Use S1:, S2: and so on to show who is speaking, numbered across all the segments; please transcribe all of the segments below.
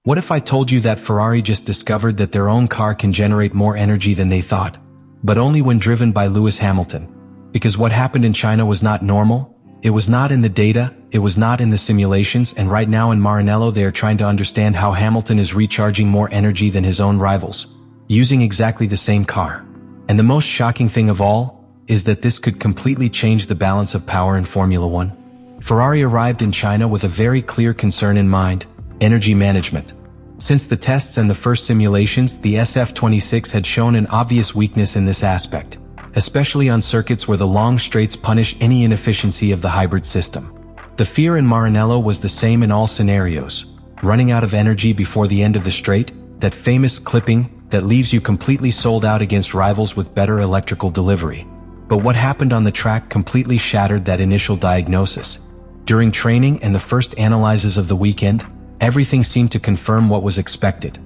S1: What if I told you that Ferrari just discovered that their own car can generate more energy than they thought? But only when driven by Lewis Hamilton. Because what happened in China was not normal, it was not in the data, it was not in the simulations, and right now in Maranello they are trying to understand how Hamilton is recharging more energy than his own rivals, using exactly the same car. And the most shocking thing of all is that this could completely change the balance of power in Formula One. Ferrari arrived in China with a very clear concern in mind: energy management. Since the tests and the first simulations, the SF26 had shown an obvious weakness in this aspect, especially on circuits where the long straights punish any inefficiency of the hybrid system. The fear in Maranello was the same in all scenarios: running out of energy before the end of the straight, that famous clipping that leaves you completely sold out against rivals with better electrical delivery. But what happened on the track completely shattered that initial diagnosis. During training and the first analyses of the weekend, everything seemed to confirm what was expected.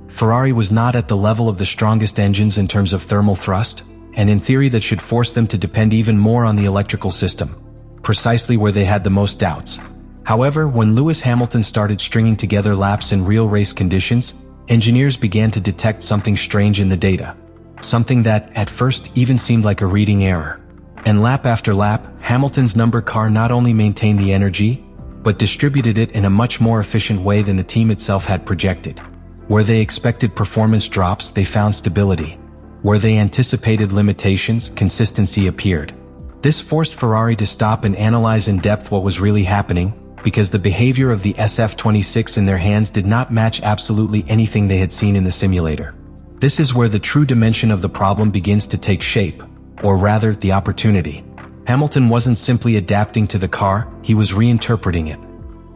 S1: Ferrari was not at the level of the strongest engines in terms of thermal thrust, and in theory that should force them to depend even more on the electrical system, precisely where they had the most doubts. However, when Lewis Hamilton started stringing together laps in real race conditions, engineers began to detect something strange in the data. Something that, at first, even seemed like a reading error. And lap after lap, Hamilton's number car not only maintained the energy, but distributed it in a much more efficient way than the team itself had projected. Where they expected performance drops, they found stability. Where they anticipated limitations, consistency appeared. This forced Ferrari to stop and analyze in depth what was really happening, because the behavior of the SF26 in their hands did not match absolutely anything they had seen in the simulator. This is where the true dimension of the problem begins to take shape, or rather, the opportunity. Hamilton wasn't simply adapting to the car, he was reinterpreting it.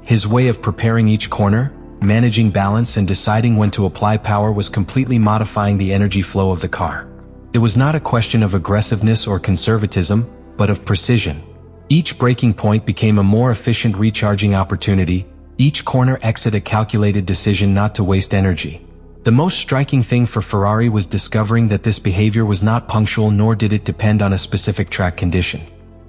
S1: His way of preparing each corner, managing balance and deciding when to apply power was completely modifying the energy flow of the car. It was not a question of aggressiveness or conservatism, but of precision. Each braking point became a more efficient recharging opportunity, each corner exit a calculated decision not to waste energy. The most striking thing for Ferrari was discovering that this behavior was not punctual, nor did it depend on a specific track condition.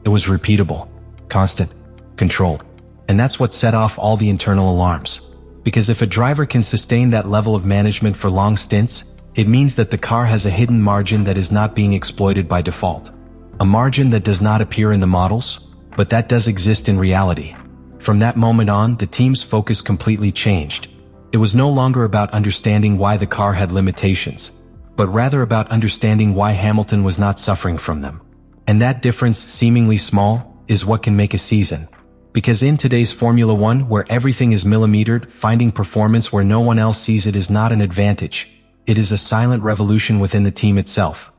S1: It was repeatable, constant, controlled. And that's what set off all the internal alarms. Because if a driver can sustain that level of management for long stints, it means that the car has a hidden margin that is not being exploited by default. A margin that does not appear in the models, but that does exist in reality. From that moment on, the team's focus completely changed. It was no longer about understanding why the car had limitations, but rather about understanding why Hamilton was not suffering from them. And that difference, seemingly small, is what can make a season. Because in today's Formula One, where everything is millimetered, finding performance where no one else sees it is not an advantage. It is a silent revolution within the team itself.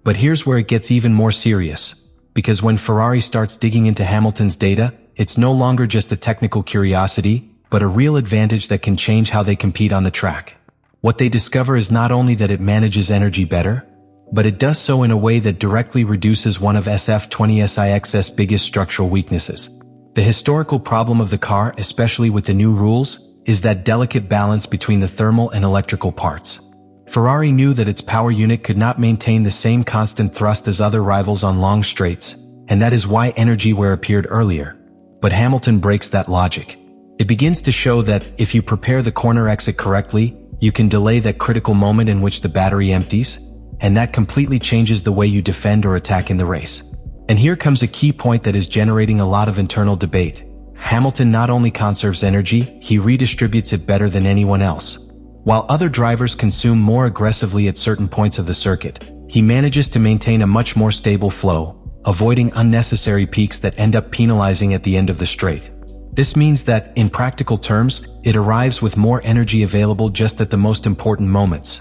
S1: But here's where it gets even more serious. Because when Ferrari starts digging into Hamilton's data, it's no longer just a technical curiosity, but a real advantage that can change how they compete on the track. What they discover is not only that it manages energy better, but it does so in a way that directly reduces one of SF26's biggest structural weaknesses. The historical problem of the car, especially with the new rules, is that delicate balance between the thermal and electrical parts. Ferrari knew that its power unit could not maintain the same constant thrust as other rivals on long straights, and that is why energy wear appeared earlier. But Hamilton breaks that logic. It begins to show that, if you prepare the corner exit correctly, you can delay that critical moment in which the battery empties, and that completely changes the way you defend or attack in the race. And here comes a key point that is generating a lot of internal debate. Hamilton not only conserves energy, he redistributes it better than anyone else. While other drivers consume more aggressively at certain points of the circuit, he manages to maintain a much more stable flow, avoiding unnecessary peaks that end up penalizing at the end of the straight. This means that, in practical terms, it arrives with more energy available just at the most important moments: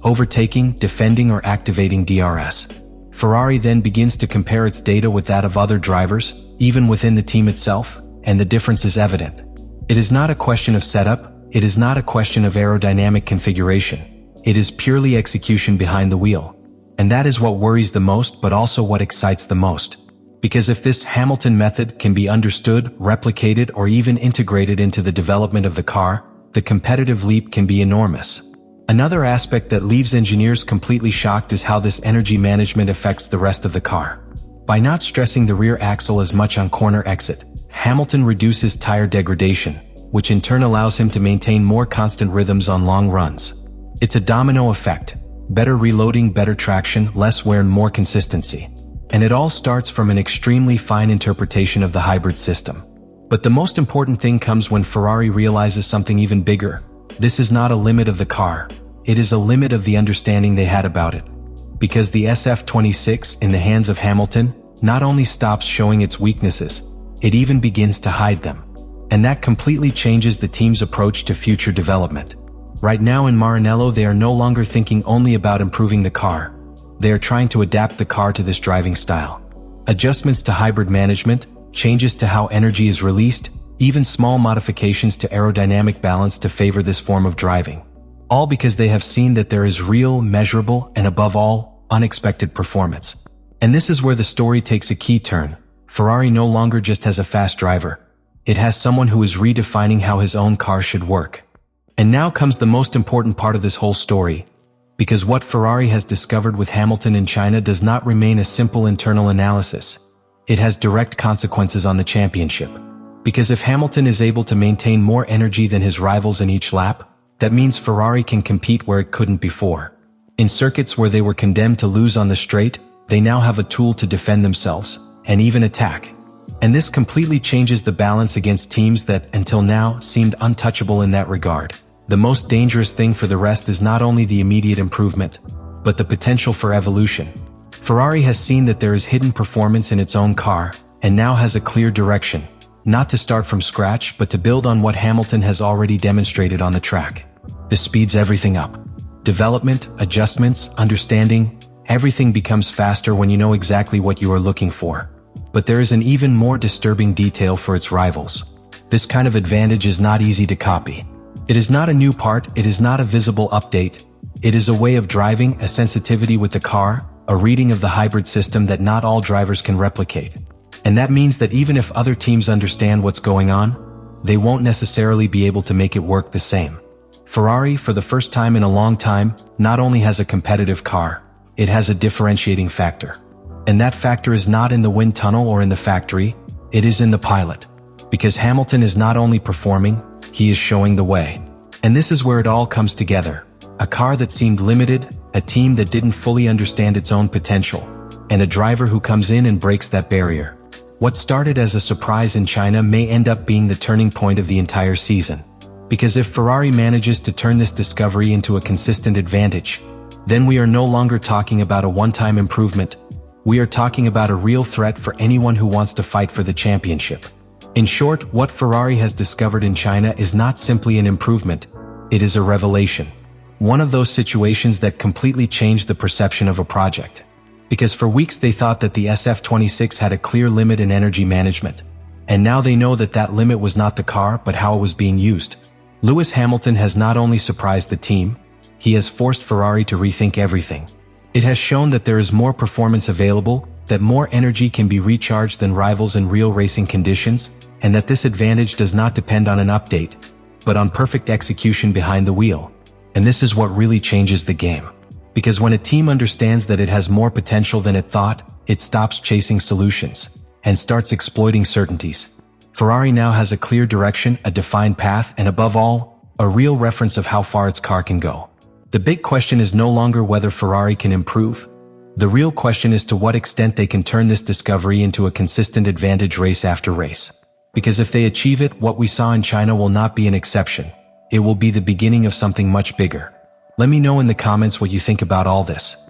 S1: overtaking, defending, or activating DRS. Ferrari then begins to compare its data with that of other drivers, even within the team itself, and the difference is evident. It is not a question of setup, it is not a question of aerodynamic configuration. It is purely execution behind the wheel. And that is what worries the most, but also what excites the most. Because if this Hamilton method can be understood, replicated, or even integrated into the development of the car, the competitive leap can be enormous. Another aspect that leaves engineers completely shocked is how this energy management affects the rest of the car. By not stressing the rear axle as much on corner exit, Hamilton reduces tire degradation, which in turn allows him to maintain more constant rhythms on long runs. It's a domino effect. Better reloading, better traction, less wear and more consistency. And it all starts from an extremely fine interpretation of the hybrid system. But the most important thing comes when Ferrari realizes something even bigger. This is not a limit of the car. It is a limit of the understanding they had about it. Because the SF26 in the hands of Hamilton not only stops showing its weaknesses, it even begins to hide them. And that completely changes the team's approach to future development. Right now in Maranello, they are no longer thinking only about improving the car. They are trying to adapt the car to this driving style. Adjustments to hybrid management, changes to how energy is released, even small modifications to aerodynamic balance to favor this form of driving. All because they have seen that there is real, measurable, and above all, unexpected performance. And this is where the story takes a key turn. Ferrari no longer just has a fast driver. It has someone who is redefining how his own car should work. And now comes the most important part of this whole story. Because what Ferrari has discovered with Hamilton in China does not remain a simple internal analysis. It has direct consequences on the championship. Because if Hamilton is able to maintain more energy than his rivals in each lap, that means Ferrari can compete where it couldn't before. In circuits where they were condemned to lose on the straight, they now have a tool to defend themselves, and even attack. And this completely changes the balance against teams that, until now, seemed untouchable in that regard. The most dangerous thing for the rest is not only the immediate improvement, but the potential for evolution. Ferrari has seen that there is hidden performance in its own car, and now has a clear direction, not to start from scratch but to build on what Hamilton has already demonstrated on the track. This speeds everything up. Development, adjustments, understanding, everything becomes faster when you know exactly what you are looking for. But there is an even more disturbing detail for its rivals. This kind of advantage is not easy to copy. It is not a new part, it is not a visible update. It is a way of driving, a sensitivity with the car, a reading of the hybrid system that not all drivers can replicate. And that means that even if other teams understand what's going on, they won't necessarily be able to make it work the same. Ferrari, for the first time in a long time, not only has a competitive car, it has a differentiating factor. And that factor is not in the wind tunnel or in the factory, it is in the pilot. Because Hamilton is not only performing, he is showing the way. And this is where it all comes together. A car that seemed limited, a team that didn't fully understand its own potential, and a driver who comes in and breaks that barrier. What started as a surprise in China may end up being the turning point of the entire season. Because if Ferrari manages to turn this discovery into a consistent advantage, then we are no longer talking about a one-time improvement. We are talking about a real threat for anyone who wants to fight for the championship. In short, what Ferrari has discovered in China is not simply an improvement, it is a revelation. One of those situations that completely changed the perception of a project. Because for weeks they thought that the SF26 had a clear limit in energy management. And now they know that that limit was not the car but how it was being used. Lewis Hamilton has not only surprised the team, he has forced Ferrari to rethink everything. It has shown that there is more performance available, that more energy can be recharged than rivals in real racing conditions, and that this advantage does not depend on an update, but on perfect execution behind the wheel. And this is what really changes the game. Because when a team understands that it has more potential than it thought, it stops chasing solutions and starts exploiting certainties. Ferrari now has a clear direction, a defined path, and above all, a real reference of how far its car can go. The big question is no longer whether Ferrari can improve. The real question is to what extent they can turn this discovery into a consistent advantage race after race. Because if they achieve it, what we saw in China will not be an exception. It will be the beginning of something much bigger. Let me know in the comments what you think about all this.